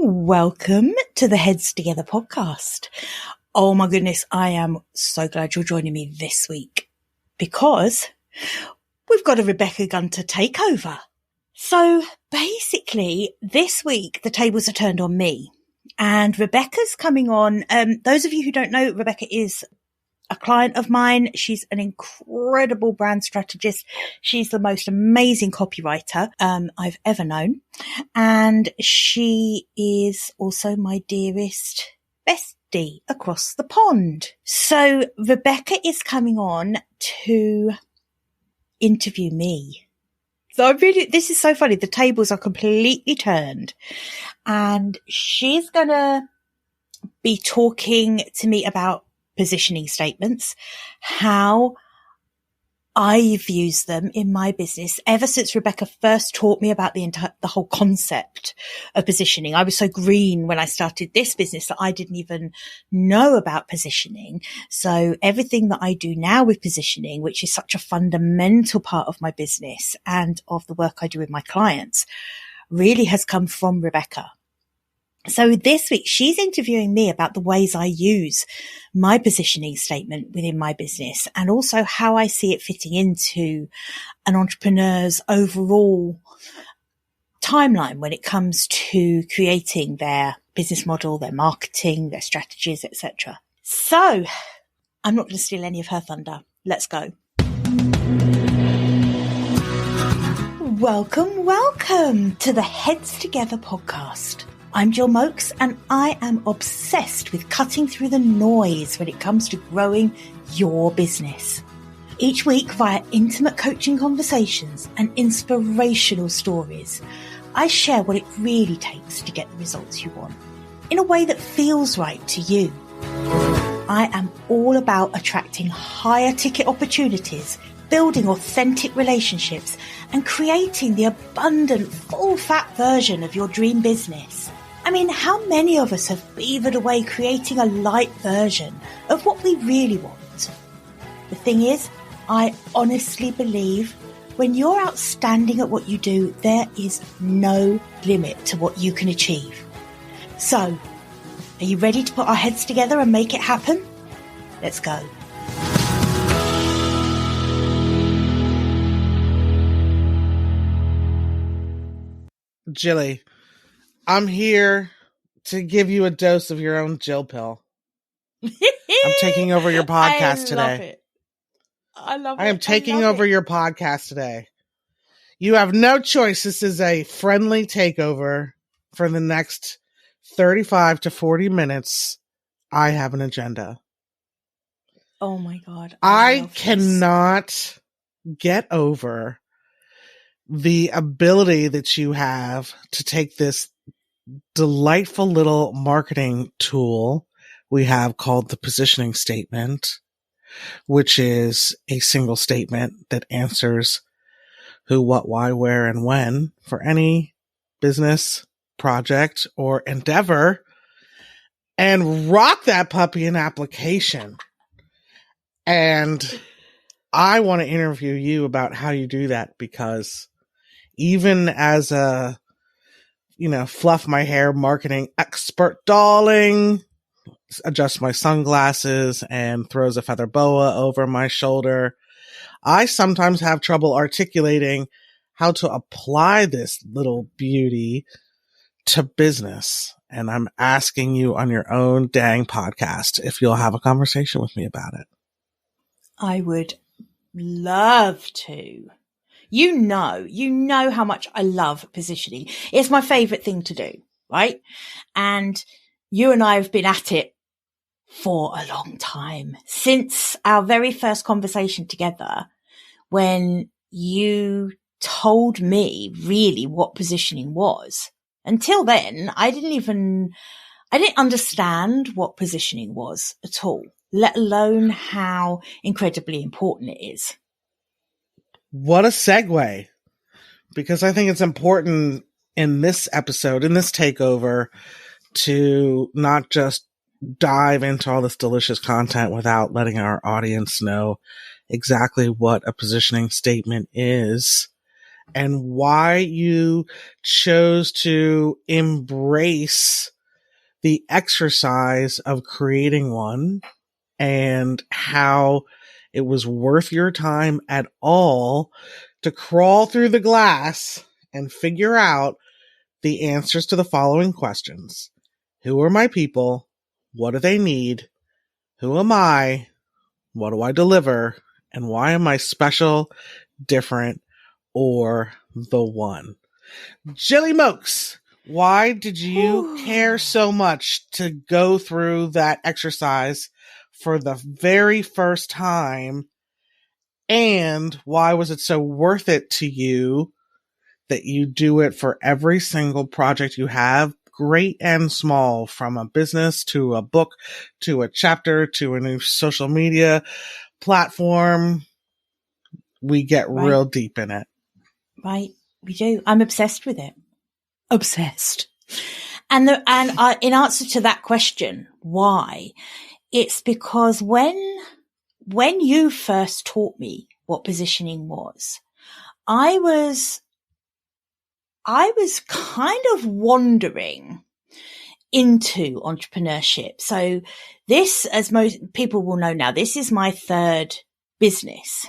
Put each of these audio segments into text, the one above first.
Welcome to the Heads Together podcast. Oh my goodness, I am so glad you're joining me this week because we've got a Rebecca Gunter takeover. So basically this week the tables are turned on me and Rebecca's coming on. Those of you who don't know, Rebecca is a client of mine. She's an incredible brand strategist. She's the most amazing copywriter I've ever known. And she is also my dearest bestie across the pond. So Rebecca is coming on to interview me. So this is so funny. The tables are completely turned and she's going to be talking to me about positioning statements, how I've used them in my business ever since Rebecca first taught me about the whole concept of positioning. I was so green when I started this business that I didn't even know about positioning. So everything that I do now with positioning, which is such a fundamental part of my business and of the work I do with my clients, really has come from Rebecca. So this week, she's interviewing me about the ways I use my positioning statement within my business and also how I see it fitting into an entrepreneur's overall timeline when it comes to creating their business model, their marketing, their strategies, etc. So I'm not going to steal any of her thunder. Let's go. Welcome to the Heads Together podcast. I'm Jill Mokes and I am obsessed with cutting through the noise when it comes to growing your business. Each week via intimate coaching conversations and inspirational stories, I share what it really takes to get the results you want in a way that feels right to you. I am all about attracting higher ticket opportunities, building authentic relationships and creating the abundant, full fat version of your dream business. I mean, how many of us have beavered away creating a light version of what we really want? The thing is, I honestly believe when you're outstanding at what you do, there is no limit to what you can achieve. So, are you ready to put our heads together and make it happen? Let's go. Jilly, I'm here to give you a dose of your own Jill pill. I'm taking over your podcast today. I love it. I am taking over your podcast today. You have no choice. This is a friendly takeover for the next 35 to 40 minutes. I have an agenda. Oh my God. I cannot get over the ability that you have to take this delightful little marketing tool we have called the positioning statement, which is a single statement that answers who, what, why, where, and when for any business, project, or endeavor, and rock that puppy in application. And I want to interview you about how you do that because even as a, fluff my hair marketing expert darling, adjusts my sunglasses and throws a feather boa over my shoulder, I sometimes have trouble articulating how to apply this little beauty to business. And I'm asking you on your own dang podcast if you'll have a conversation with me about it. I would love to. You know how much I love positioning. It's my favorite thing to do, right? And you and I have been at it for a long time, since our very first conversation together, when you told me really what positioning was. Until then, I didn't understand what positioning was at all, let alone how incredibly important it is. What a segue, because I think it's important in this episode, in this takeover, to not just dive into all this delicious content without letting our audience know exactly what a positioning statement is and why you chose to embrace the exercise of creating one, and how it was worth your time at all to crawl through the glass and figure out the answers to the following questions. Who are my people? What do they need? Who am I? What do I deliver? And why am I special, different, or the one? Jilly Mokes, why did you care so much to go through that exercise for the very first time? And why was it so worth it to you that you do it for every single project you have, great and small, from a business to a book to a chapter to a new social media platform? We get real deep in it. Right. We do. I'm obsessed with it. Obsessed. And in answer to that question, why? It's because when you first taught me what positioning was, I was kind of wandering into entrepreneurship. So this, as most people will know now, this is my third business.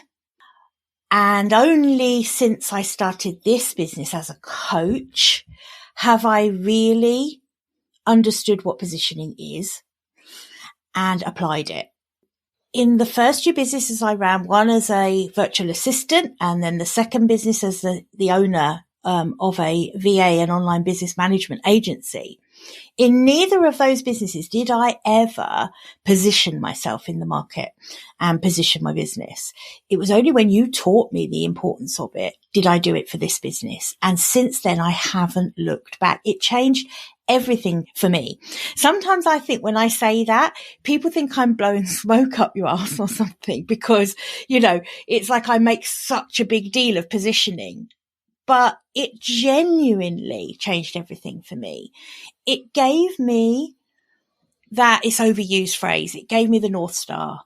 And only since I started this business as a coach have I really understood what positioning is and applied it. In the first two businesses I ran, one as a virtual assistant, and then the second business as the owner of a VA, an online business management agency. In neither of those businesses did I ever position myself in the market and position my business. It was only when you taught me the importance of it did I do it for this business. And since then, I haven't looked back. It changed everything for me. Sometimes I think when I say that, people think I'm blowing smoke up your ass or something because, it's like I make such a big deal of positioning. But it genuinely changed everything for me. It gave me that, it's overused phrase, it gave me the North Star.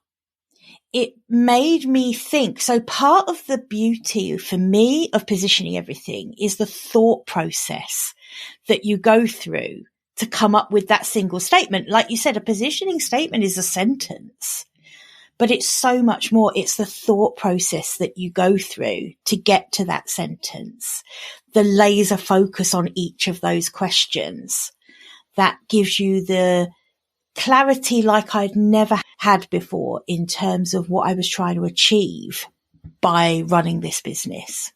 It made me think. So part of the beauty for me of positioning everything is the thought process that you go through to come up with that single statement. Like you said, a positioning statement is a sentence. But it's so much more. It's the thought process that you go through to get to that sentence, the laser focus on each of those questions that gives you the clarity like I'd never had before in terms of what I was trying to achieve by running this business.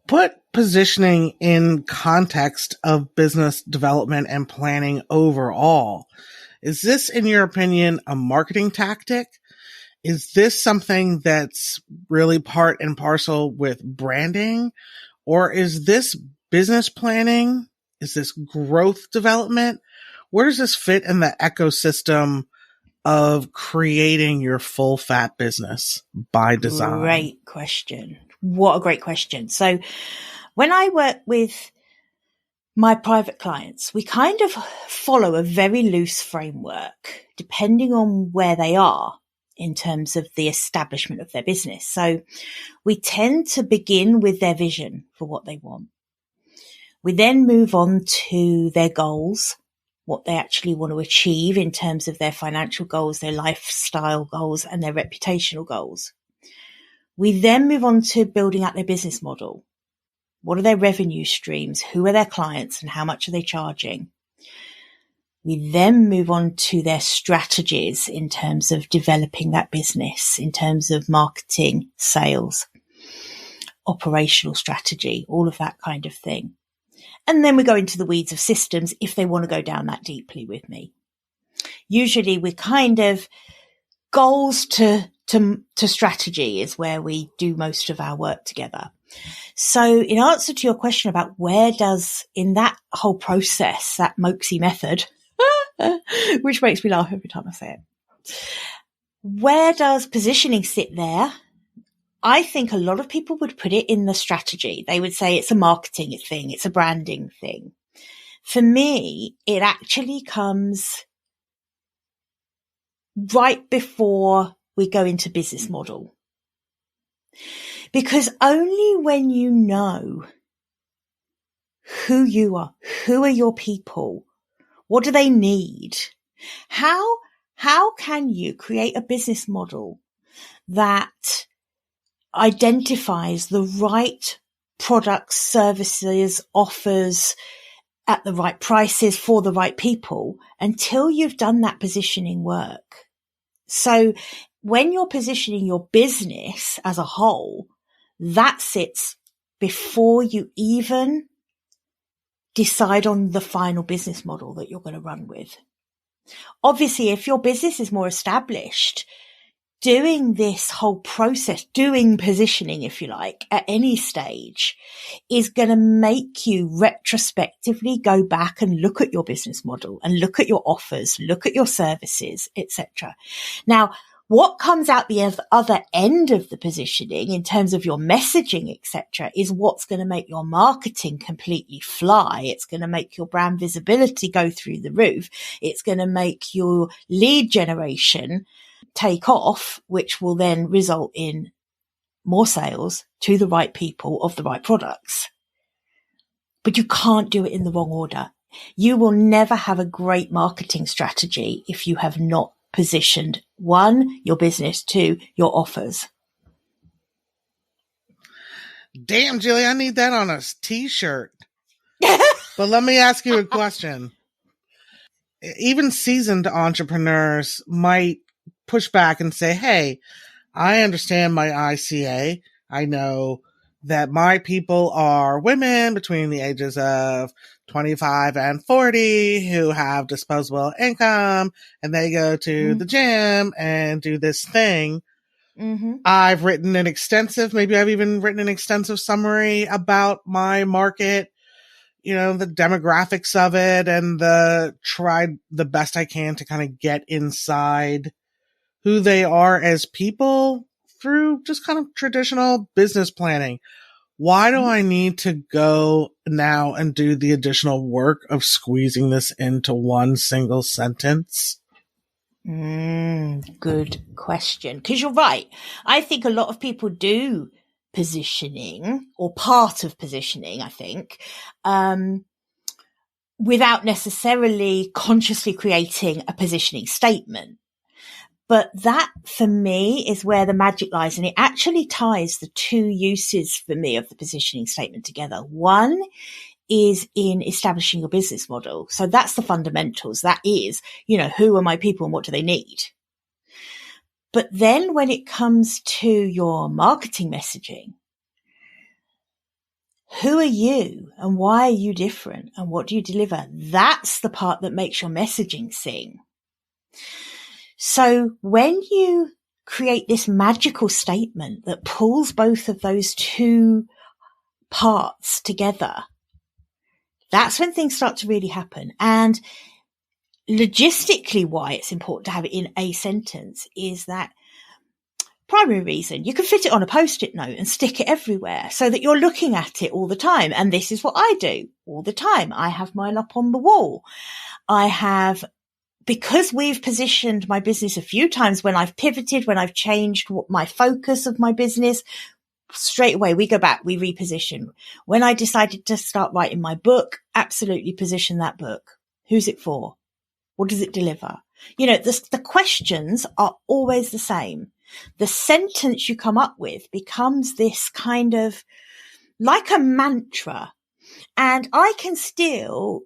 Put positioning in context of business development and planning overall. Is this, in your opinion, a marketing tactic? Is this something that's really part and parcel with branding? Or is this business planning? Is this growth development? Where does this fit in the ecosystem of creating your full fat business by design? Great question. What a great question. So when I work with my private clients, we kind of follow a very loose framework depending on where they are in terms of the establishment of their business. So we tend to begin with their vision for what they want. We then move on to their goals, what they actually want to achieve in terms of their financial goals, their lifestyle goals, and their reputational goals. We then move on to building out their business model. What are their revenue streams? Who are their clients and how much are they charging? We then move on to their strategies in terms of developing that business, in terms of marketing, sales, operational strategy, all of that kind of thing. And then we go into the weeds of systems if they want to go down that deeply with me. Usually we're kind of goals to strategy is where we do most of our work together. So in answer to your question about where does, in that whole process, that Mokesy method, which makes me laugh every time I say it, where does positioning sit there? I think a lot of people would put it in the strategy. They would say it's a marketing thing, it's a branding thing. For me, it actually comes right before we go into business model. Because only when you know who you are, who are your people, what do they need, how can you create a business model that identifies the right products, services, offers at the right prices for the right people until you've done that positioning work. So when you're positioning your business as a whole, that sits before you even decide on the final business model that you're going to run with. Obviously, if your business is more established, doing this whole process, doing positioning, if you like, at any stage is going to make you retrospectively go back and look at your business model and look at your offers, look at your services, etc. Now, what comes out the other end of the positioning in terms of your messaging, etc., is what's going to make your marketing completely fly. It's going to make your brand visibility go through the roof. It's going to make your lead generation take off, which will then result in more sales to the right people of the right products. But you can't do it in the wrong order. You will never have a great marketing strategy if you have not positioned, 1, your business, 2, your offers. Damn, Julie, I need that on a t-shirt. But let me ask you a question. Even seasoned entrepreneurs might push back and say, hey, I understand my ICA. I know that my people are women between the ages of 25 and 40 who have disposable income and they go to the gym and do this thing. Mm-hmm. I've even written an extensive summary about my market, the demographics of it, and tried the best I can to kind of get inside who they are as people through just kind of traditional business planning. Why do I need to go now and do the additional work of squeezing this into one single sentence? Good question. Because you're right. I think a lot of people do positioning, or part of positioning, I think, without necessarily consciously creating a positioning statement. But that, for me, is where the magic lies. And it actually ties the two uses for me of the positioning statement together. One is in establishing your business model. So that's the fundamentals. That is, who are my people and what do they need? But then when it comes to your marketing messaging, who are you and why are you different and what do you deliver? That's the part that makes your messaging sing. So when you create this magical statement that pulls both of those two parts together, that's when things start to really happen. And logistically, why it's important to have it in a sentence is that primary reason, you can fit it on a Post-it note and stick it everywhere so that you're looking at it all the time. And this is what I do all the time. I have mine up on the wall. Because we've positioned my business a few times, when I've pivoted, when I've changed my focus of my business, straight away we go back, we reposition. When I decided to start writing my book, absolutely position that book. Who's it for? What does it deliver? The questions are always the same. The sentence you come up with becomes this kind of like a mantra. And I can still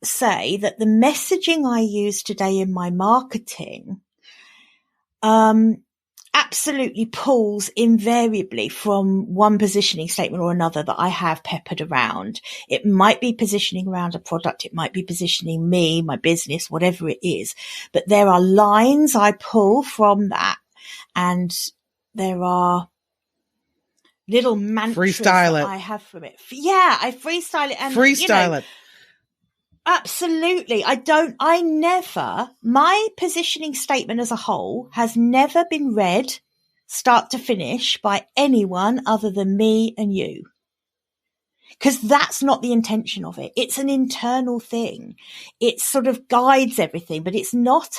say that the messaging I use today in my marketing absolutely pulls invariably from one positioning statement or another that I have peppered around. It might be positioning around a product. It might be positioning me, my business, whatever it is. But there are lines I pull from that. And there are little mantras that I have from it. Yeah, I freestyle it. And freestyle it. Absolutely. My positioning statement as a whole has never been read start to finish by anyone other than me and you. Because that's not the intention of it. It's an internal thing. It sort of guides everything, but it's not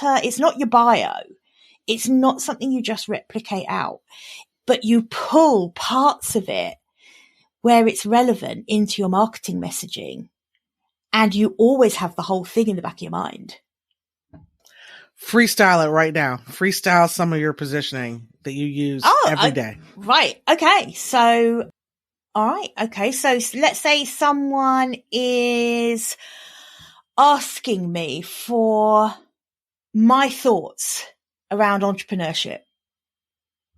your bio. It's not something you just replicate out. but you pull parts of it where it's relevant into your marketing messaging, and you always have the whole thing in the back of your mind. Freestyle it right now. Freestyle some of your positioning that you use every day. Right. Okay. So, all right. Okay. So let's say someone is asking me for my thoughts around entrepreneurship.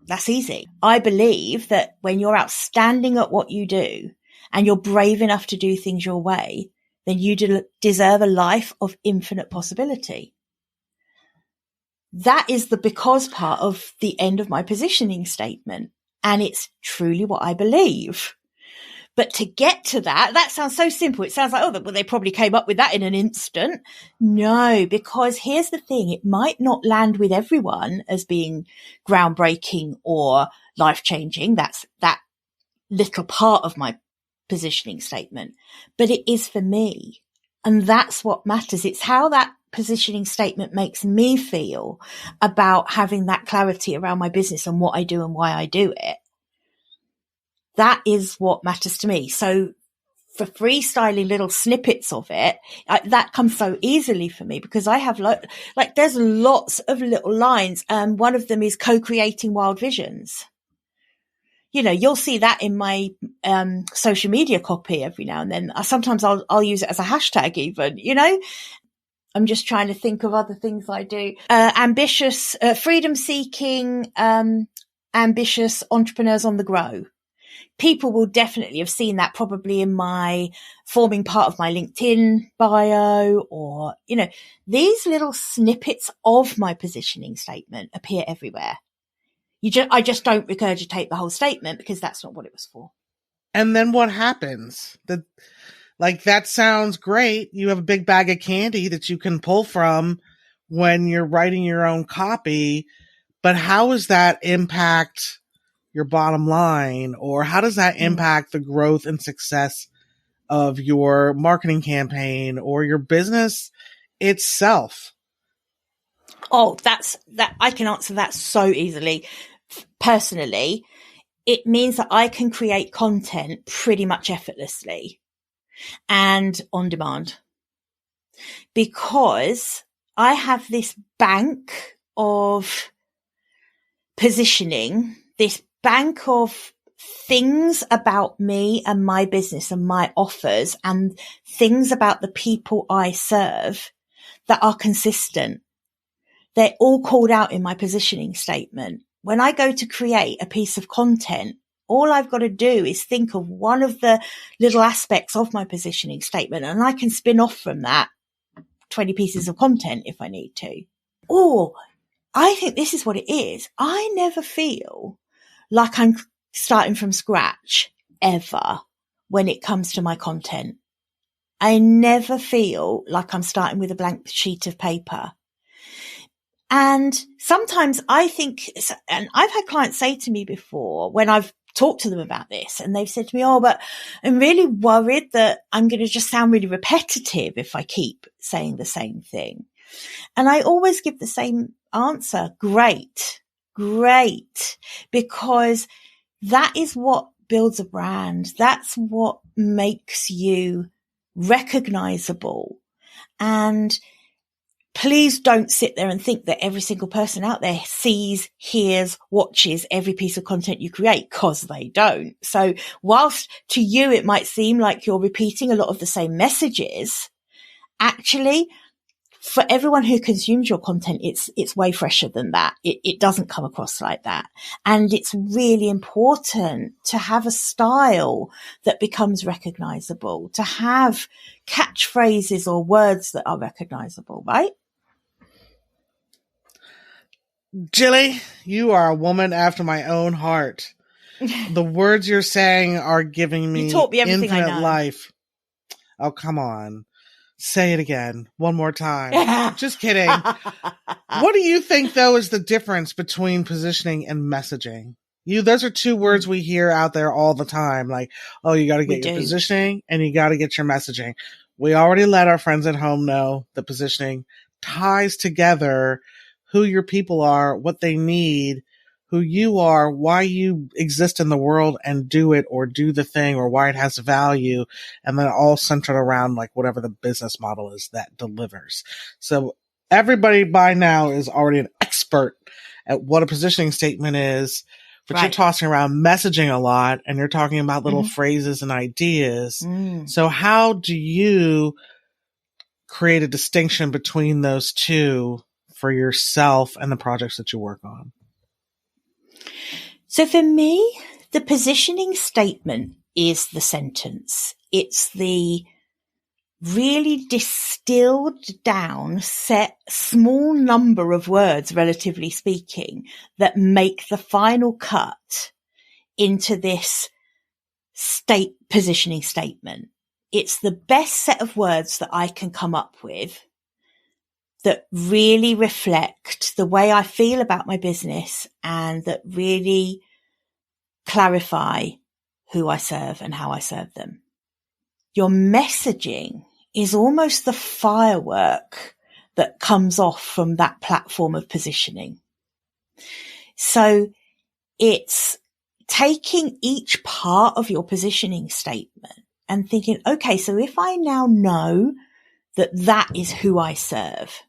That's easy. I believe that when you're outstanding at what you do and you're brave enough to do things your way, then you deserve a life of infinite possibility. That is the because part of the end of my positioning statement. And it's truly what I believe. But to get to that sounds so simple. It sounds like, oh, well, they probably came up with that in an instant. No, because here's the thing. It might not land with everyone as being groundbreaking or life-changing. That's that little part of my positioning statement. But it is for me. And that's what matters. It's how that positioning statement makes me feel about having that clarity around my business and what I do and why I do it. That is what matters to me. So for freestyling little snippets of it, that comes so easily for me because I have there's lots of little lines. One of them is co-creating wild visions. You know, you'll see that in my social media copy every now and then. Sometimes I'll use it as a hashtag even, you know. I'm just trying to think of other things I do. Ambitious, freedom-seeking, ambitious entrepreneurs on the grow. People will definitely have seen that probably in my forming part of my LinkedIn bio, or, you know, these little snippets of my positioning statement appear everywhere. I just don't regurgitate the whole statement because that's not what it was for. And then what happens? That sounds great. You have a big bag of candy that you can pull from when you're writing your own copy, but how does that impact your bottom line, or how does that impact the growth and success of your marketing campaign or your business itself? Oh, that I can answer that so easily. Personally, it means that I can create content pretty much effortlessly and on demand because I have this bank of positioning, this bank of things about me and my business and my offers and things about the people I serve that are consistent. They're all called out in my positioning statement. When I go to create a piece of content, all I've got to do is think of one of the little aspects of my positioning statement, and I can spin off from that 20 pieces of content if I need to. Or I think this is what it is. I never feel like I'm starting from scratch ever when it comes to my content. I never feel like I'm starting with a blank sheet of paper. And sometimes I think, and I've had clients say to me before when I've talked to them about this, and they've said to me, oh, but I'm really worried that I'm going to just sound really repetitive if I keep saying the same thing. And I always give the same answer. Great, because that is what builds a brand. That's what makes you recognizable. And please don't sit there and think that every single person out there sees, hears, watches every piece of content you create, because they don't. So whilst to you it might seem like you're repeating a lot of the same messages, actually for everyone who consumes your content, it's way fresher than that. It doesn't come across like that. And it's really important to have a style that becomes recognizable, to have catchphrases or words that are recognizable, right? Jilly, you are a woman after my own heart. The words you're saying are giving me, you taught me everything infinite I know. life. Oh, come on. Say it again. One more time. Just kidding. What do you think, though, is the difference between positioning and messaging? Those are two words we hear out there all the time. Like, oh, you got to get your positioning and you got to get your messaging. We already let our friends at home know that positioning ties together who your people are, what they need, who you are, why you exist in the world and do it or do the thing or why it has value. And then all centered around like whatever the business model is that delivers. So everybody by now is already an expert at what a positioning statement is, but Right. you're tossing around messaging a lot and you're talking about little phrases and ideas. So how do you create a distinction between those two for yourself and the projects that you work on? So for me, the positioning statement is the sentence. It's the really distilled down, set small number of words, relatively speaking, that make the final cut into this positioning statement. It's the best set of words that I can come up with that really reflect the way I feel about my business and that really clarify who I serve and how I serve them. Your messaging is almost the firework that comes off from that platform of positioning. So it's taking each part of your positioning statement and thinking, okay, so if I now know that that is who I serve,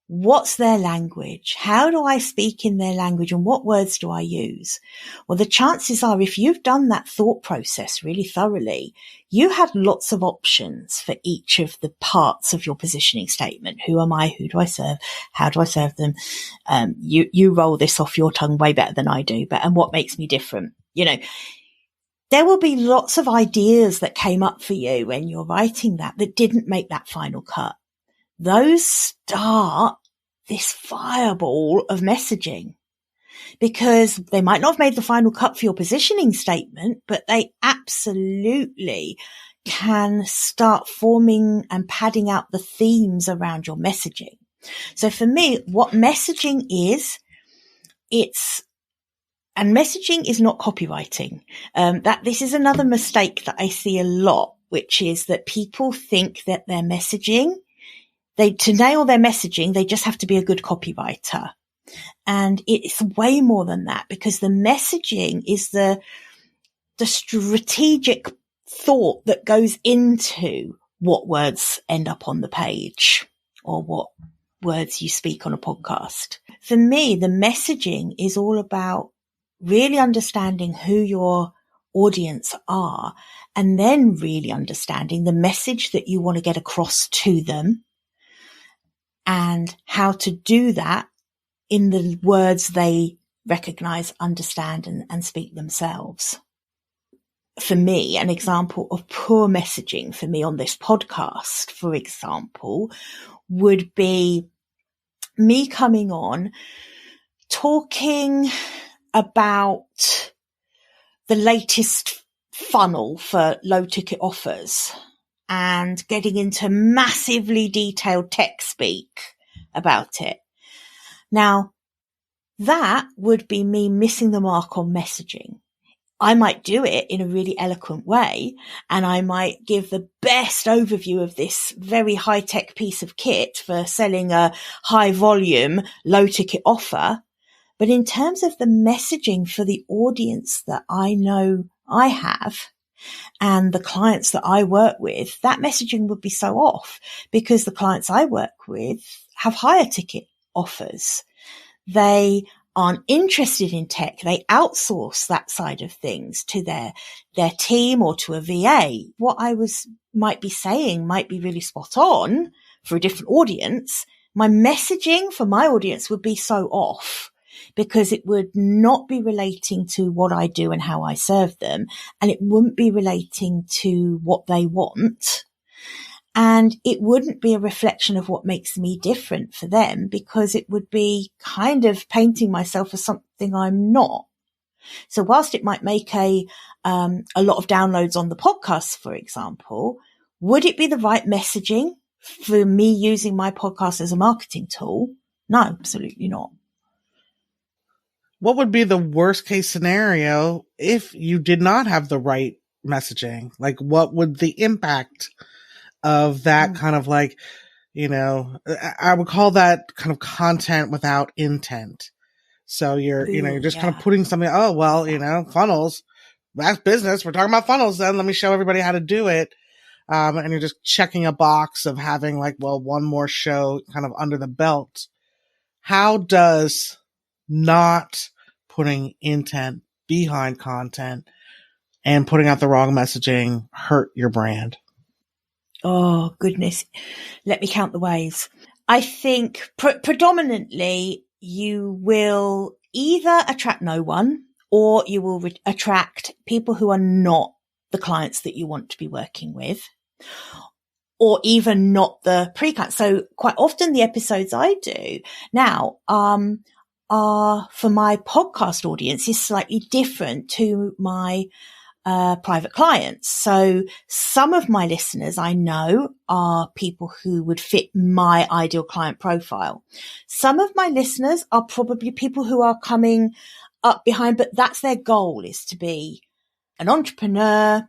what's their language? How do I speak in their language and what words do I use? Well, the chances are if you've done that thought process really thoroughly, you have lots of options for each of the parts of your positioning statement. Who am I? Who do I serve? How do I serve them? You roll this off your tongue way better than I do, and what makes me different? There will be lots of ideas that came up for you when you're writing that didn't make that final cut. Those start this fireball of messaging because they might not have made the final cut for your positioning statement, but they absolutely can start forming and padding out the themes around your messaging. So for me, what messaging is, and messaging is not copywriting. This is another mistake that I see a lot, which is that people think that their messaging, to nail their messaging, they just have to be a good copywriter. And it's way more than that because the messaging is the strategic thought that goes into what words end up on the page or what words you speak on a podcast. For me, the messaging is all about really understanding who your audience are and then really understanding the message that you want to get across to them and how to do that in the words they recognize, understand, and speak themselves. For me, an example of poor messaging for me on this podcast, for example, would be me coming on talking about the latest funnel for low ticket offers and getting into massively detailed tech speak about it. Now, that would be me missing the mark on messaging. I might do it in a really eloquent way, and I might give the best overview of this very high-tech piece of kit for selling a high-volume, low-ticket offer. But in terms of the messaging for the audience that I know I have, and the clients that I work with, that messaging would be so off because the clients I work with have higher ticket offers. They aren't interested in tech. They outsource that side of things to their team or to a VA. What I might be saying might be really spot on for a different audience. My messaging for my audience would be so off because it would not be relating to what I do and how I serve them. And it wouldn't be relating to what they want. And it wouldn't be a reflection of what makes me different for them because it would be kind of painting myself as something I'm not. So whilst it might make a lot of downloads on the podcast, for example, would it be the right messaging for me using my podcast as a marketing tool? No, absolutely not. What would be the worst case scenario if you did not have the right messaging? Like, what would the impact of that kind of like, I would call that kind of content without intent, So you're just kind yeah. of putting something, oh, well, funnels, that's business. We're talking about funnels then. Let me show everybody how to do it. And you're just checking a box of having one more show kind of under the belt. How does not putting intent behind content and putting out the wrong messaging hurt your brand? Oh, goodness. Let me count the ways. I think predominantly you will either attract no one, or you will attract people who are not the clients that you want to be working with, or even not the pre-clients. So quite often the episodes I do now, are for my podcast audience is slightly different to my private clients. So some of my listeners I know are people who would fit my ideal client profile. Some of my listeners are probably people who are coming up behind, but that's their goal, is to be an entrepreneur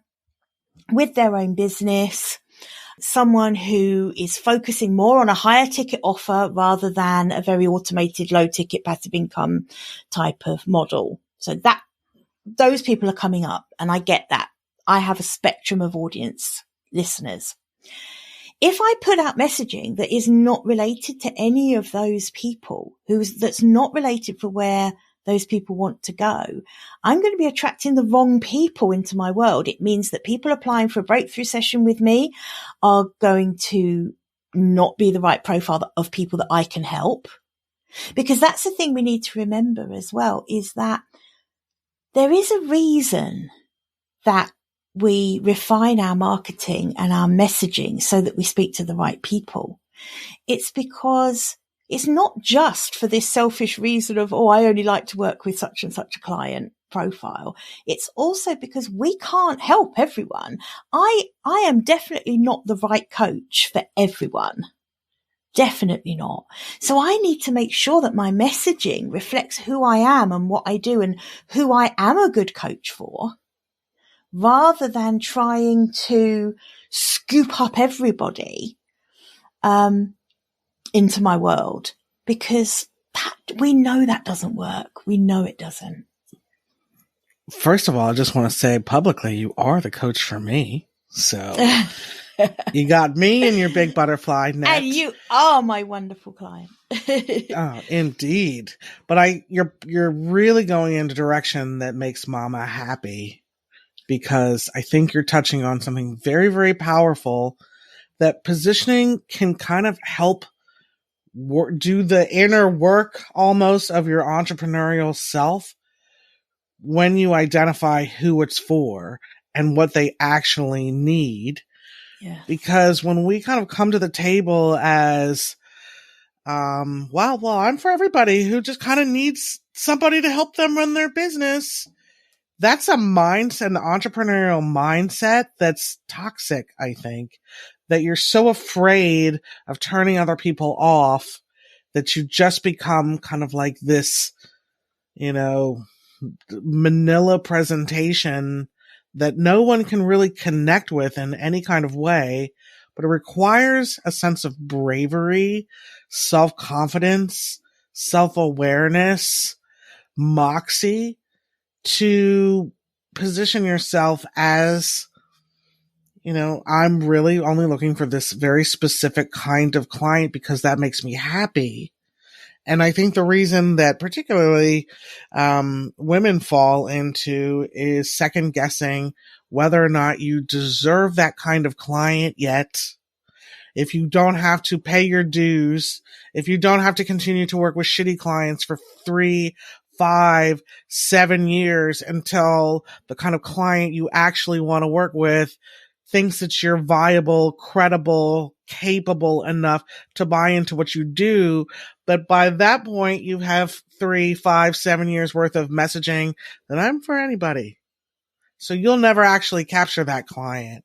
with their own business, someone who is focusing more on a higher ticket offer rather than a very automated low ticket passive income type of model. So those people are coming up, and I get that. I have a spectrum of audience listeners. If I put out messaging that is not related to any of those people, that's not related for where those people want to go, I'm going to be attracting the wrong people into my world. It means that people applying for a breakthrough session with me are going to not be the right profile of people that I can help. Because that's the thing we need to remember as well, is that there is a reason that we refine our marketing and our messaging so that we speak to the right people. It's because it's not just for this selfish reason of, I only like to work with such and such a client profile. It's also because we can't help everyone. I am definitely not the right coach for everyone. Definitely not. So I need to make sure that my messaging reflects who I am and what I do and who I am a good coach for, rather than trying to scoop up everybody into my world, because we know that doesn't work. We know it doesn't. First of all, I just want to say publicly, you are the coach for me. So you got me in your big butterfly net. And you are my wonderful client. Oh, indeed. But you're really going in a direction that makes Mama happy, because I think you're touching on something very, very powerful, that positioning can kind of help do the inner work almost of your entrepreneurial self when you identify who it's for and what they actually need. Yeah. Because when we kind of come to the table as, well, I'm for everybody who just kind of needs somebody to help them run their business. That's a mindset, an entrepreneurial mindset that's toxic, I think, that you're so afraid of turning other people off that you just become kind of like this, manila presentation that no one can really connect with in any kind of way, but it requires a sense of bravery, self-confidence, self-awareness, moxie to position yourself as, I'm really only looking for this very specific kind of client because that makes me happy. And I think the reason that particularly women fall into is second guessing whether or not you deserve that kind of client yet. If you don't have to pay your dues, if you don't have to continue to work with shitty clients for 3, 5, 7 years until the kind of client you actually want to work with thinks that you're viable, credible, capable enough to buy into what you do. But by that point, you have 3, 5, 7 years worth of messaging that I'm for anybody. So you'll never actually capture that client.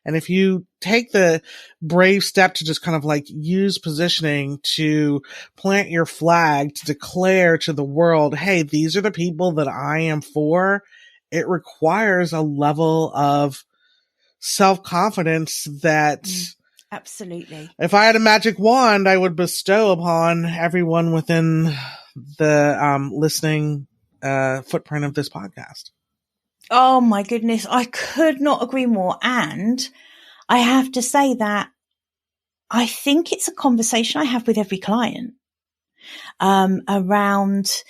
And if you take the brave step to just kind of like use positioning to plant your flag, to declare to the world, hey, these are the people that I am for, it requires a level of self-confidence that absolutely, if I had a magic wand, I would bestow upon everyone within the listening footprint of this podcast. Oh my goodness. I could not agree more. And I have to say that I think it's a conversation I have with every client around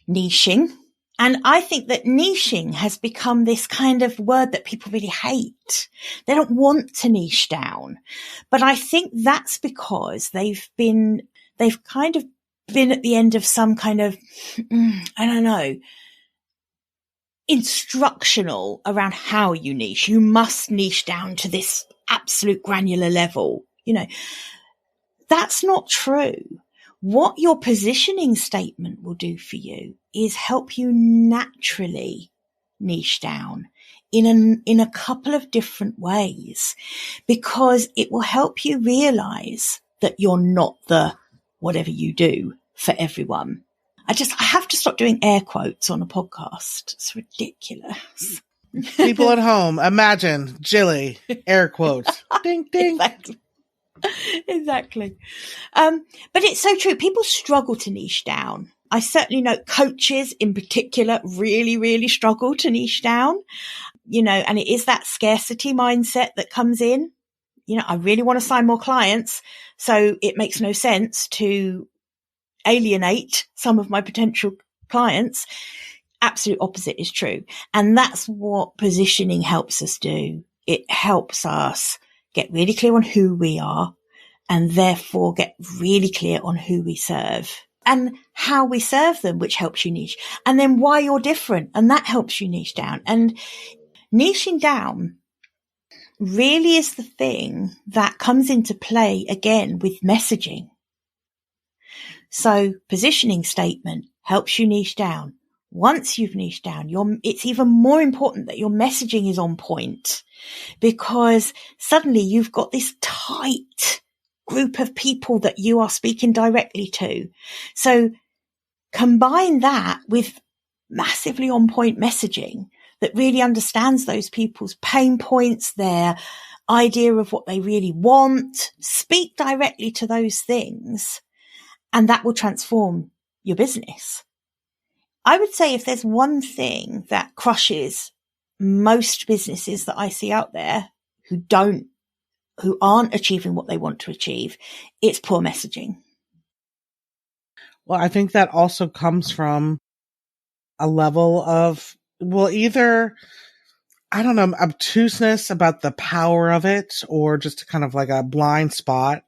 niching. And I think that niching has become this kind of word that people really hate. They don't want to niche down. But I think that's because they've kind of been at the end of some kind of, I don't know, instructional around how you niche. You must niche down to this absolute granular level. You know, that's not true. What your positioning statement will do for you is help you naturally niche down in a couple of different ways, because it will help you realize that you're not the whatever you do for everyone. I have to stop doing air quotes on a podcast. It's ridiculous. People at home, imagine Jilly, air quotes. Ding, ding. Exactly. But it's so true. People struggle to niche down. I certainly know coaches in particular really, really struggle to niche down, you know, and it is that scarcity mindset that comes in. You know, I really want to sign more clients, so it makes no sense to alienate some of my potential clients. Absolute opposite is true. And that's what positioning helps us do. It helps us get really clear on who we are and therefore get really clear on who we serve and how we serve them, which helps you niche, and then why you're different. And that helps you niche down. And niching down really is the thing that comes into play again with messaging. So positioning statement helps you niche down. Once you've niched down, it's even more important that your messaging is on point, because suddenly you've got this tight group of people that you are speaking directly to. So combine that with massively on point messaging that really understands those people's pain points, their idea of what they really want. Speak directly to those things, and that will transform your business. I would say if there's one thing that crushes most businesses that I see out there who aren't achieving what they want to achieve, it's poor messaging. Well, I think that also comes from a level of, well, either, I don't know, obtuseness about the power of it, or just kind of like a blind spot.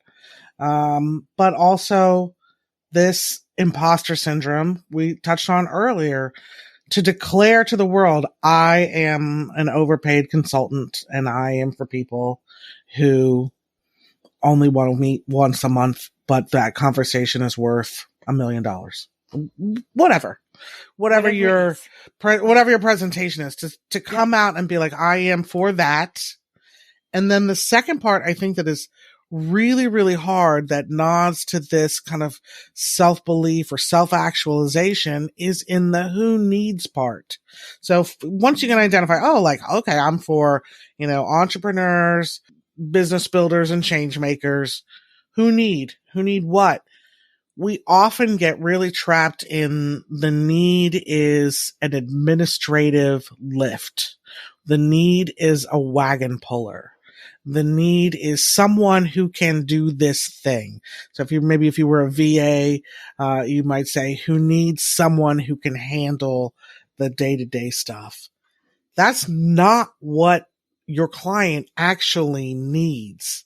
But also this imposter syndrome we touched on earlier, to declare to the world, I am an overpaid consultant and I am for people who only want to meet once a month, but that conversation is worth $1 million. Whatever your presentation is, to come out and be like, I am for that. And then the second part, I think that is really, really hard, that nods to this kind of self-belief or self-actualization, is in the who needs part. So once you can identify, oh, like, okay, I'm for, entrepreneurs, business builders, and change makers. Who need what? We often get really trapped in the need is an administrative lift. The need is a wagon puller. The need is someone who can do this thing. So if you were a VA, you might say, who needs someone who can handle the day-to-day stuff. That's not what your client actually needs.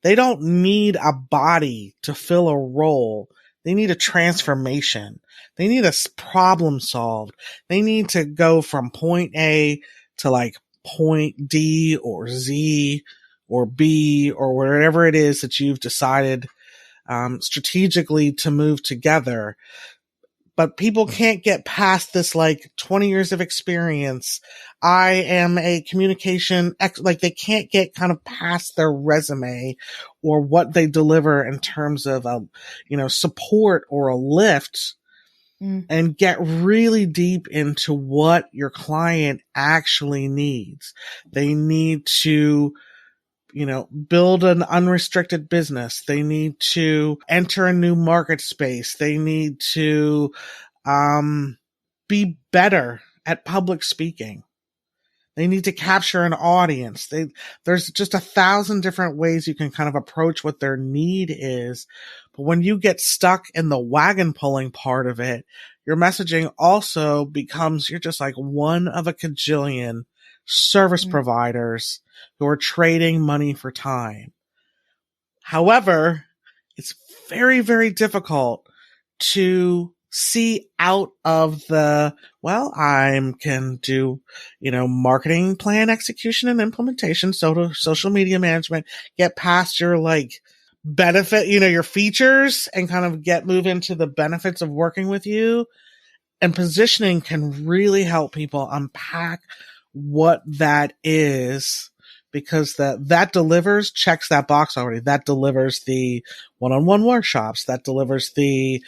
They don't need a body to fill a role. They need a transformation. They need a problem solved. They need to go from point A to like point D or Z or B or wherever it is that you've decided strategically to move together. But people can't get past this, like, 20 years of experience. I am a communication like, they can't get kind of past their resume or what they deliver in terms of support or a lift, and get really deep into what your client actually needs. They need to build an unrestricted business. They need to enter a new market space. They need to be better at public speaking. They need to capture an audience. There's just 1,000 different ways you can kind of approach what their need is. But when you get stuck in the wagon pulling part of it, your messaging also becomes, you're just like one of a cajillion service providers who are trading money for time. However, it's very, very difficult to see out of the, I can do, marketing plan execution and implementation, social media management, get past your benefit, your features and kind of move into the benefits of working with you. And positioning can really help people unpack what that is, because that checks that box already. That delivers the one-on-one workshops, that delivers the,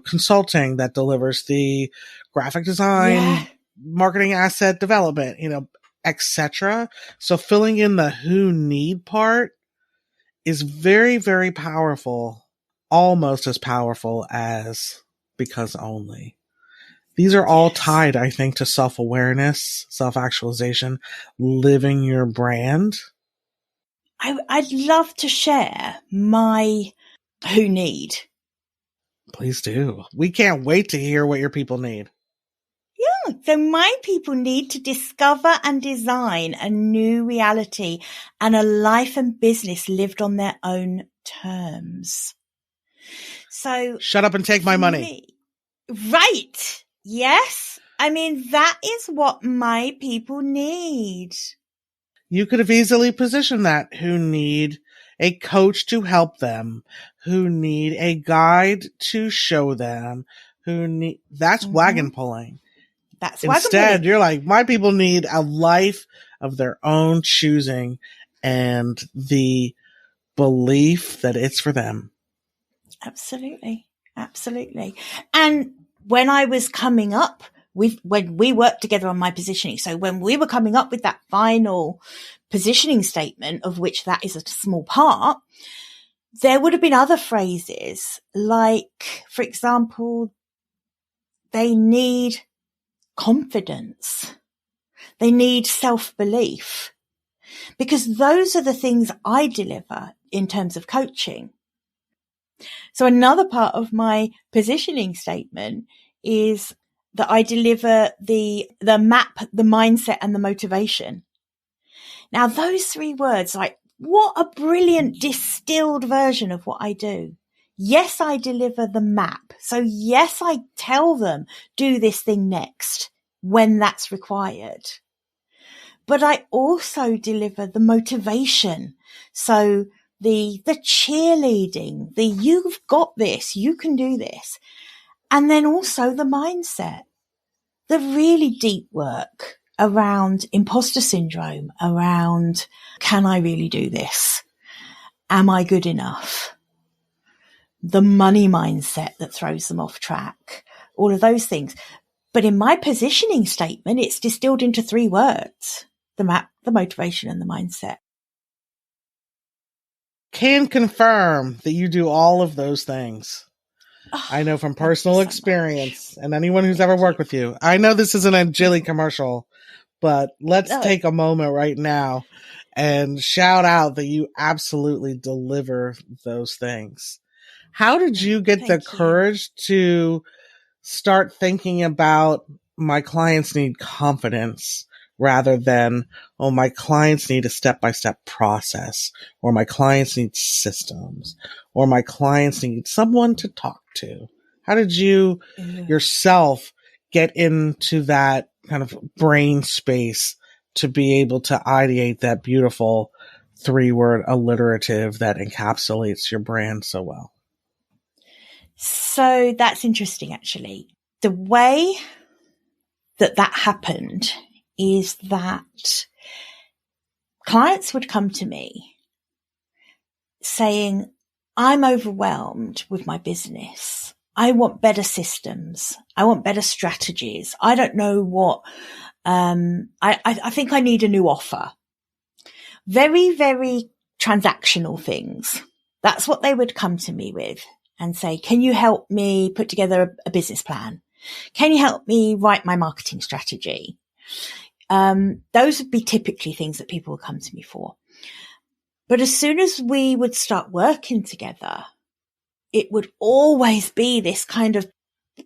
consulting, that delivers the graphic design, marketing asset development, etc. So filling in the who need part is very, very powerful, almost as powerful as because only. These are all tied, I think, to self-awareness, self-actualization, living your brand. I'd love to share my who need. Please do. We can't wait to hear what your people need. Yeah, so my people need to discover and design a new reality and a life and business lived on their own terms. So shut up and take my money. Right. Yes. I mean, that is what my people need. You could have easily positioned that, who need a coach to help them, who need a guide to show them, that's wagon pulling. That's wagon pulling. Instead, you're like, my people need a life of their own choosing and the belief that it's for them. Absolutely. Absolutely. And when I was coming up when we worked together on my positioning, so when we were coming up with that final positioning statement, of which that is a small part, there would have been other phrases like, for example, they need confidence. They need self-belief, because those are the things I deliver in terms of coaching. So another part of my positioning statement is that I deliver the map, the mindset, and the motivation. Now, those three words, what a brilliant distilled version of what I do. Yes, I deliver the map. So yes, I tell them, do this thing next when that's required. But I also deliver the motivation. So the cheerleading, you've got this, you can do this. And then also the mindset, the really deep work around imposter syndrome, around, can I really do this? Am I good enough? The money mindset that throws them off track, all of those things. But in my positioning statement, it's distilled into three words: the map, the motivation, and the mindset. Can confirm that you do all of those things. Oh, I know from personal experience, and anyone who's ever worked with you. I know this isn't a Jilly commercial, but let's take a moment right now and shout out that you absolutely deliver those things. How did you get the courage to start thinking about, my clients need confidence, rather than, my clients need a step-by-step process, or my clients need systems, or my clients need someone to talk to? How did you yourself get into that kind of brain space to be able to ideate that beautiful 3-word alliterative that encapsulates your brand so well? So that's interesting, actually. The way that happened is that clients would come to me saying, I'm overwhelmed with my business. I want better systems. I want better strategies. I don't know what, I think I need a new offer. Very, very transactional things. That's what they would come to me with and say, can you help me put together a business plan? Can you help me write my marketing strategy? Those would be typically things that people would come to me for. But as soon as we would start working together, it would always be this kind of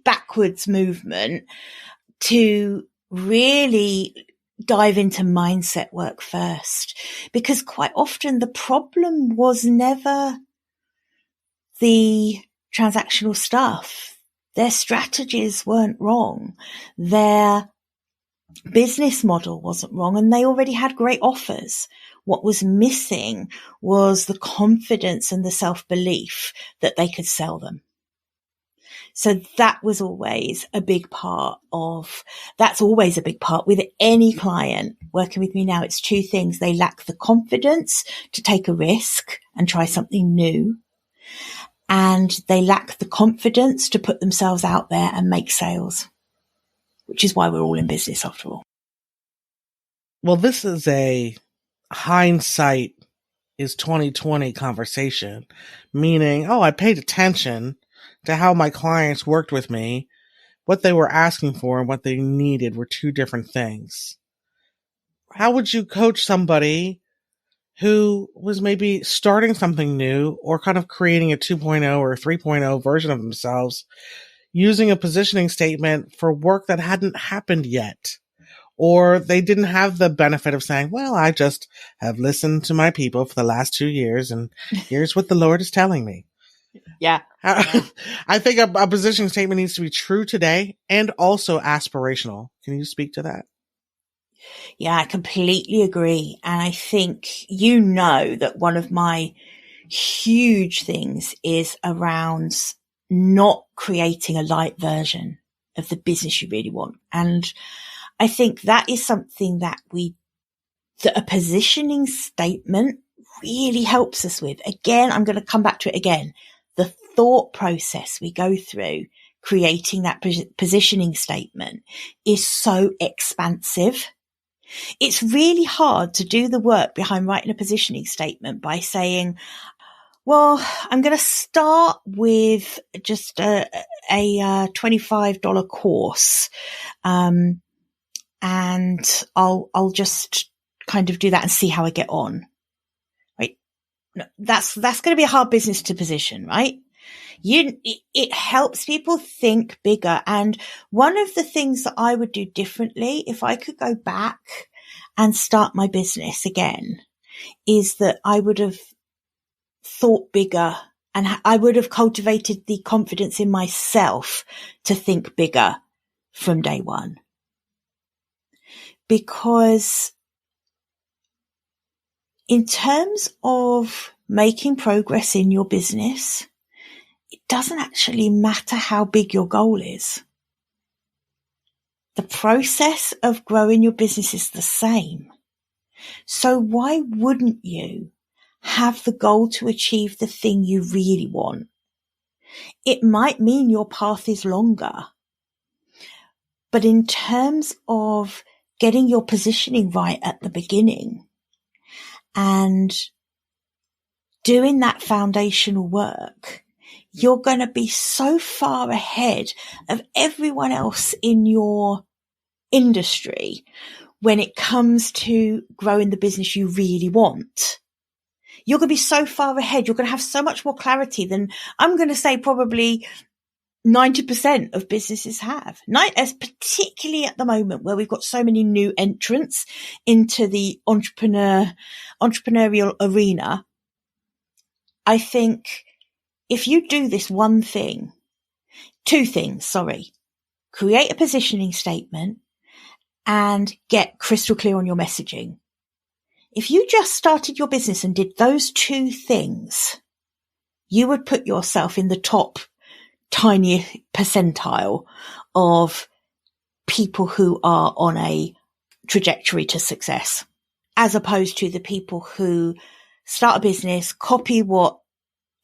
backwards movement to really dive into mindset work first, because quite often the problem was never the transactional stuff. Their strategies weren't wrong. Their business model wasn't wrong, and they already had great offers. What was missing was the confidence and the self-belief that they could sell them. So that's always a big part with any client working with me now. It's two things. They lack the confidence to take a risk and try something new. And they lack the confidence to put themselves out there and make sales, which is why we're all in business after all. Well, this is a hindsight is 2020 conversation, meaning, I paid attention to how my clients worked with me. What they were asking for and what they needed were two different things. How would you coach somebody who was maybe starting something new or kind of creating a 2.0 or 3.0 version of themselves using a positioning statement for work that hadn't happened yet? Or they didn't have the benefit of saying, well, I just have listened to my people for the last 2 years and here's what the Lord is telling me. Yeah. I think a positioning statement needs to be true today and also aspirational. Can you speak to that? Yeah, I completely agree. And I think that one of my huge things is around not creating a light version of the business you really want. And I think that is something that a positioning statement really helps us with. Again, I'm going to come back to it again. The thought process we go through creating that positioning statement is so expansive. It's really hard to do the work behind writing a positioning statement by saying, well, I'm going to start with just a $25 course. And I'll just kind of do that and see how I get on. Right. No, that's going to be a hard business to position, right? It helps people think bigger. And one of the things that I would do differently if I could go back and start my business again is that I would have thought bigger and I would have cultivated the confidence in myself to think bigger from day one. Because in terms of making progress in your business, it doesn't actually matter how big your goal is. The process of growing your business is the same. So why wouldn't you have the goal to achieve the thing you really want? It might mean your path is longer, but in terms of getting your positioning right at the beginning and doing that foundational work, you're going to be so far ahead of everyone else in your industry when it comes to growing the business you really want. You're going to be so far ahead. You're going to have so much more clarity than I'm going to say probably 90% of businesses have. Particularly at the moment where we've got so many new entrants into the entrepreneurial arena. I think if you do this create a positioning statement and get crystal clear on your messaging. If you just started your business and did those two things, you would put yourself in the top tiny percentile of people who are on a trajectory to success, as opposed to the people who start a business, copy what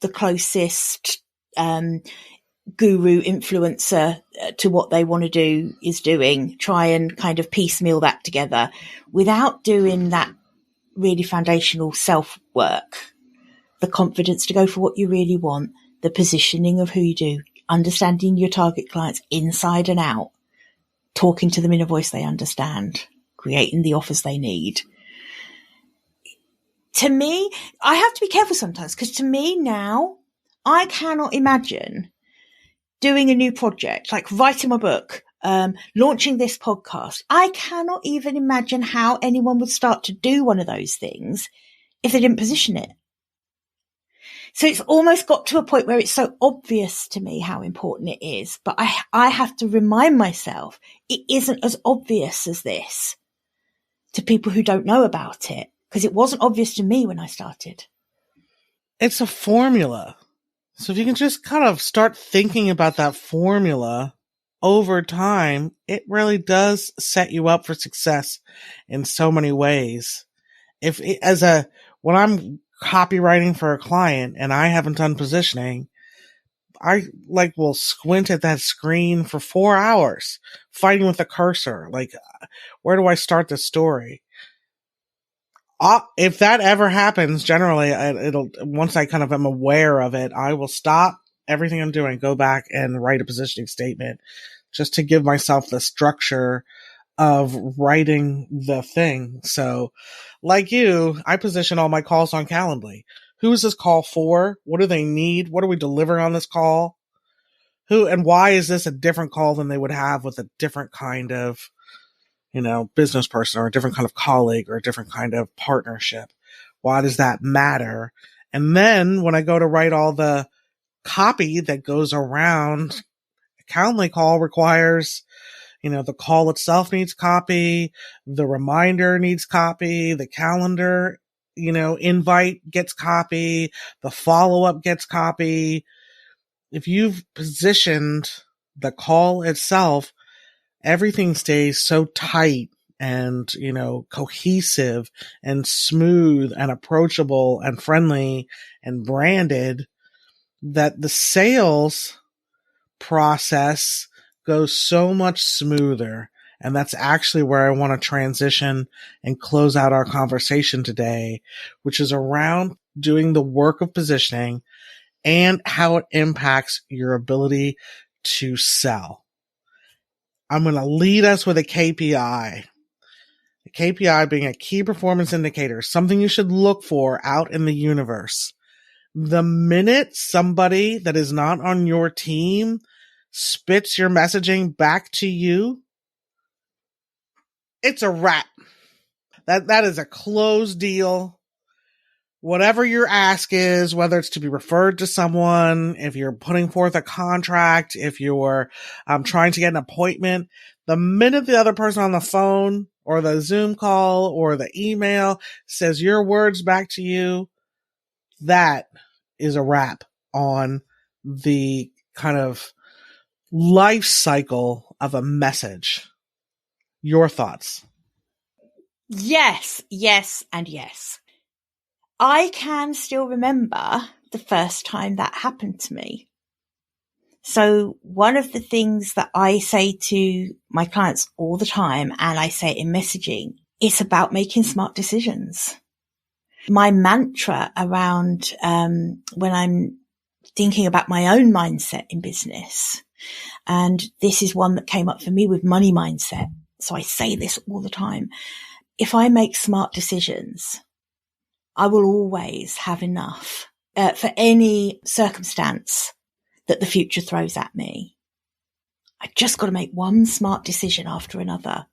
the closest guru influencer to what they want to do is doing, try and kind of piecemeal that together without doing that really foundational self-work, the confidence to go for what you really want, the positioning of who you do, understanding your target clients inside and out, talking to them in a voice they understand, creating the offers they need. To me, I have to be careful sometimes, because to me now, I cannot imagine doing a new project, like writing my book, launching this podcast. I cannot even imagine how anyone would start to do one of those things if they didn't position it. So it's almost got to a point where it's so obvious to me how important it is, but I have to remind myself it isn't as obvious as this to people who don't know about it, because it wasn't obvious to me when I started. It's a formula. So if you can just kind of start thinking about that formula over time, it really does set you up for success in so many ways. When I'm copywriting for a client and I haven't done positioning, I will squint at that screen for 4 hours, fighting with the cursor. Where do I start the story? If that ever happens, generally, once I kind of am aware of it, I will stop everything I'm doing, go back and write a positioning statement just to give myself the structure of writing the thing. So like you, I position all my calls on Calendly. Who is this call for? What do they need? What are we delivering on this call? Who and why is this a different call than they would have with a different kind of business person or a different kind of colleague or a different kind of partnership? Why does that matter? And then when I go to write all the copy that goes around, a Calendly call requires, the call itself needs copy, the reminder needs copy, the calendar, invite gets copy, the follow-up gets copy. If you've positioned the call itself, everything stays so tight and, cohesive and smooth and approachable and friendly and branded that the sales process goes so much smoother. And that's actually where I want to transition and close out our conversation today, which is around doing the work of positioning and how it impacts your ability to sell. I'm going to lead us with a KPI. A KPI being a key performance indicator, something you should look for out in the universe. The minute somebody that is not on your team spits your messaging back to you, it's a wrap. That is a closed deal. Whatever your ask is, whether it's to be referred to someone, if you're putting forth a contract, if you're trying to get an appointment, the minute the other person on the phone or the Zoom call or the email says your words back to you, that is a wrap on the kind of life cycle of a message. Your thoughts? Yes, and yes. I can still remember the first time that happened to me. So one of the things that I say to my clients all the time, and I say it in messaging, it's about making smart decisions. My mantra around when I'm thinking about my own mindset in business, and this is one that came up for me with money mindset. So I say this all the time. If I make smart decisions, I will always have enough for any circumstance that the future throws at me. I just got to make one smart decision after another.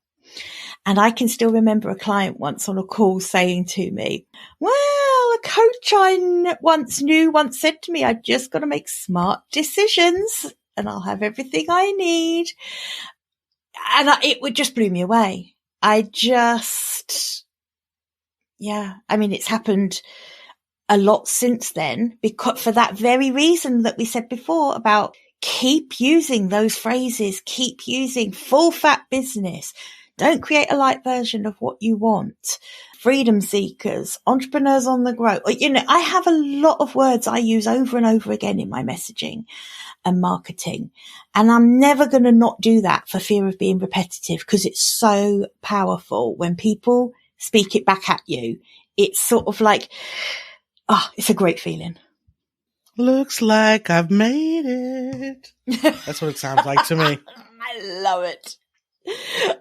And I can still remember a client once on a call saying to me, well, a coach I once knew once said to me, I just got to make smart decisions and I'll have everything I need. And it would just blew me away. It's happened a lot since then, because for that very reason that we said before about keep using those phrases, keep using full fat business. Don't create a light version of what you want. Freedom seekers, entrepreneurs on the grow. I have a lot of words I use over and over again in my messaging and marketing. And I'm never going to not do that for fear of being repetitive, because it's so powerful when people speak it back at you. it's sort of like, it's a great feeling. Looks like I've made it. That's what it sounds like to me. I love it.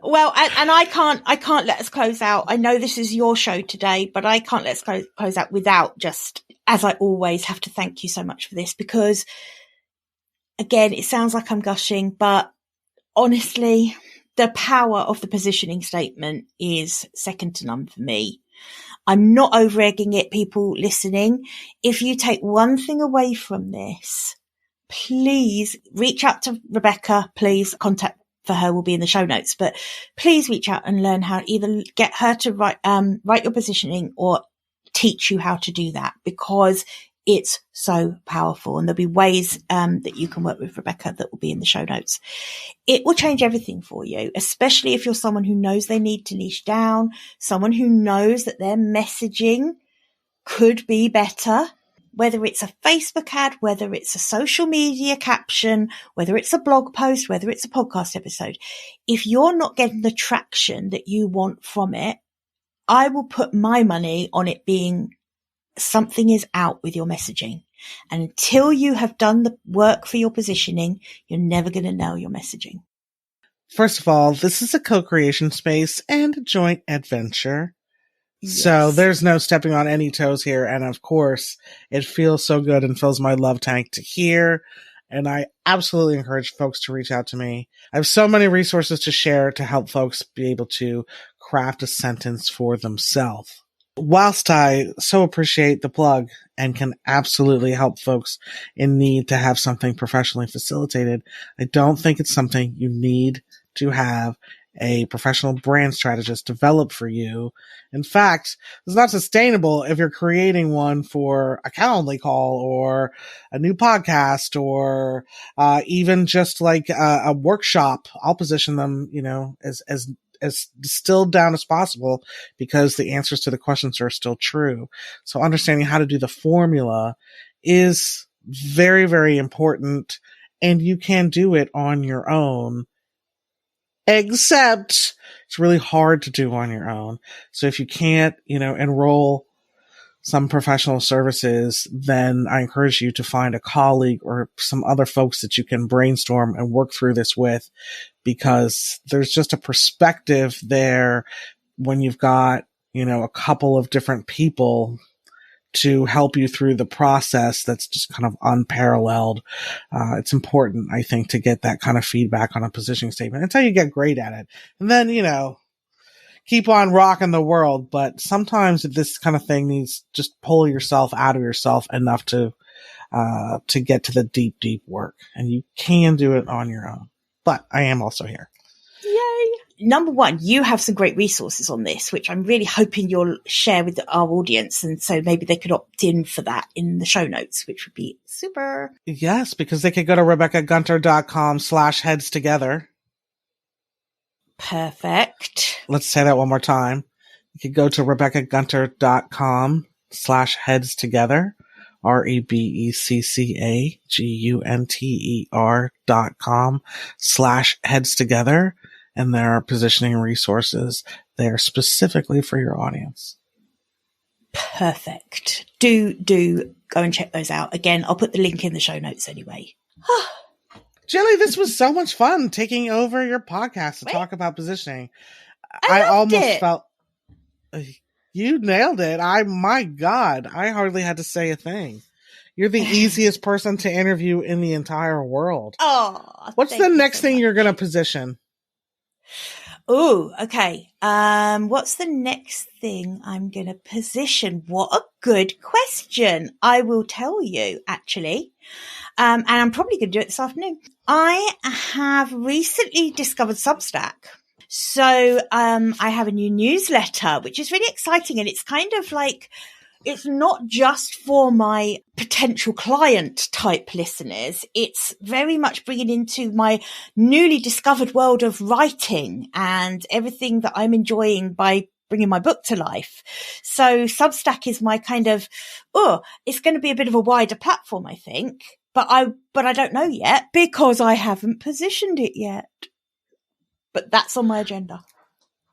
Well, and I can't let us close out. I know this is your show today, but I can't let us close out without just, as I always have to thank you so much for this, because again, it sounds like I'm gushing, but honestly, the power of the positioning statement is second to none for me. I'm not over egging it, people listening. If you take one thing away from this, please reach out to Rebecca. Please, contact for her will be in the show notes, but please reach out and learn how to either get her to write your positioning or teach you how to do that, because it's so powerful. And there'll be ways that you can work with Rebecca that will be in the show notes. It will change everything for you, especially if you're someone who knows they need to niche down, someone who knows that their messaging could be better, whether it's a Facebook ad, whether it's a social media caption, whether it's a blog post, whether it's a podcast episode. If you're not getting the traction that you want from it, I will put my money on it being something is out with your messaging. And until you have done the work for your positioning, you're never going to nail your messaging. First of all, this is a co-creation space and a joint adventure. Yes. So there's no stepping on any toes here. And of course, it feels so good and fills my love tank to hear. And I absolutely encourage folks to reach out to me. I have so many resources to share to help folks be able to craft a sentence for themselves. Whilst I so appreciate the plug and can absolutely help folks in need to have something professionally facilitated, I don't think it's something you need to have a professional brand strategist develop for you. In fact, it's not sustainable if you're creating one for a Calendly call or a new podcast or even just like a workshop. I'll position them, as distilled down as possible because the answers to the questions are still true. So understanding how to do the formula is very, very important, and you can do it on your own, except it's really hard to do on your own. So if you can't, enroll some professional services, then I encourage you to find a colleague or some other folks that you can brainstorm and work through this with, because there's just a perspective there when you've got, a couple of different people to help you through the process that's just kind of unparalleled. It's important, I think, to get that kind of feedback on a positioning statement until you get great at it. And then, keep on rocking the world. But sometimes this kind of thing needs just pull yourself out of yourself enough to get to the deep, deep work. And you can do it on your own. But I am also here. Yay. Number one, you have some great resources on this, which I'm really hoping you'll share with our audience. And so maybe they could opt in for that in the show notes, which would be super. Yes, because they could go to RebeccaGunter.com/heads together. Perfect. Let's say that one more time. You could go to RebeccaGunter.com/heads together. RebeccaGunter.com/heads together. And there are positioning resources there specifically for your audience. Perfect. Do go and check those out. Again, I'll put the link in the show notes anyway. Jilly, this was so much fun taking over your podcast to talk about positioning. I almost felt you nailed it. My God, I hardly had to say a thing. You're the easiest person to interview in the entire world. Oh, what's the next thing you're going to position? Oh, okay. What's the next thing I'm going to position? What a good question. I will tell you, actually. And I'm probably going to do it this afternoon. I have recently discovered Substack. So, I have a new newsletter, which is really exciting. And it's kind of like, it's not just for my potential client type listeners. It's very much bringing into my newly discovered world of writing and everything that I'm enjoying by bringing my book to life. So Substack is my kind of, it's going to be a bit of a wider platform, I think. But I don't know yet because I haven't positioned it yet. But that's on my agenda.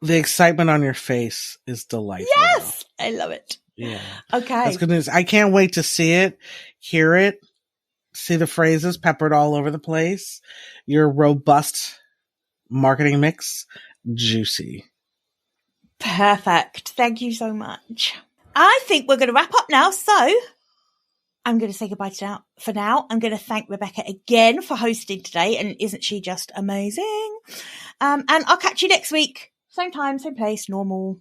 The excitement on your face is delightful. Yes, I love it. Yeah. Okay. That's good news. I can't wait to see it, hear it, see the phrases peppered all over the place. Your robust marketing mix, juicy. Perfect. Thank you so much. I think we're going to wrap up now. So I'm going to say goodbye for now. I'm going to thank Rebecca again for hosting today. And isn't she just amazing? And I'll catch you next week. Same time, same place, normal,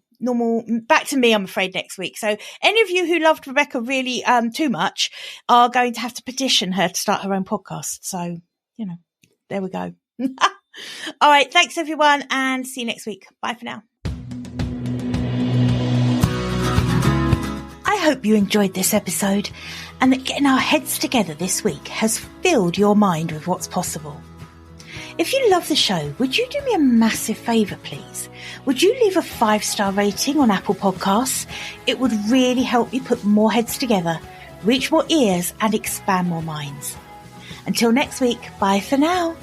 back to me, I'm afraid, next week. So any of you who loved Rebecca really too much are going to have to petition her to start her own podcast. So, there we go. All right. Thanks, everyone. And see you next week. Bye for now. I hope you enjoyed this episode and that getting our heads together this week has filled your mind with what's possible. If you love the show, would you do me a massive favour, please? Would you leave a 5-star rating on Apple Podcasts? It would really help me put more heads together, reach more ears and expand more minds. Until next week, bye for now.